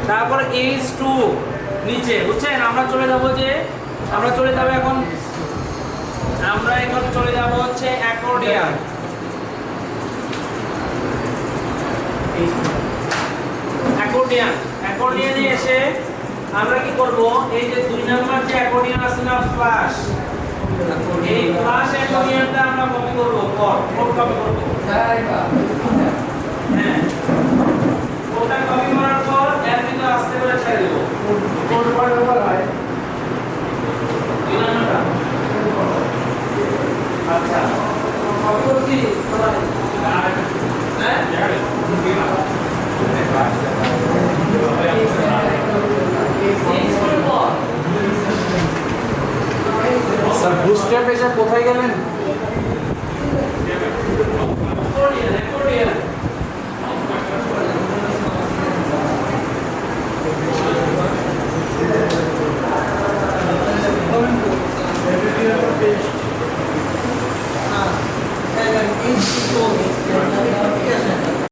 তারপর H2 নিচে, বুঝছেন? আমরা চলে যাব এখন চলে যাব হচ্ছে অ্যাকর্ডিয়ান। অ্যাকর্ডিয়ানে এসে আমরা কি করব, এই যে 2 নাম্বার যে অ্যাকর্ডিয়ান আছে না, ফ্লাশ, এই ফ্লাশ অ্যাকর্ডিয়ানটা আমরা কপি করব, কোড কপি করব। হ্যাঁ, কোডটা কপি করার পর এর ভিতরে আস্তে করে ছেড়ে দেব। কোড করার হয় 2 নাম্বারটা। আচ্ছা, কপি করছি সবাই? হ্যাঁ, স্যার বুস্টার পেজে কোথায় গেলেন?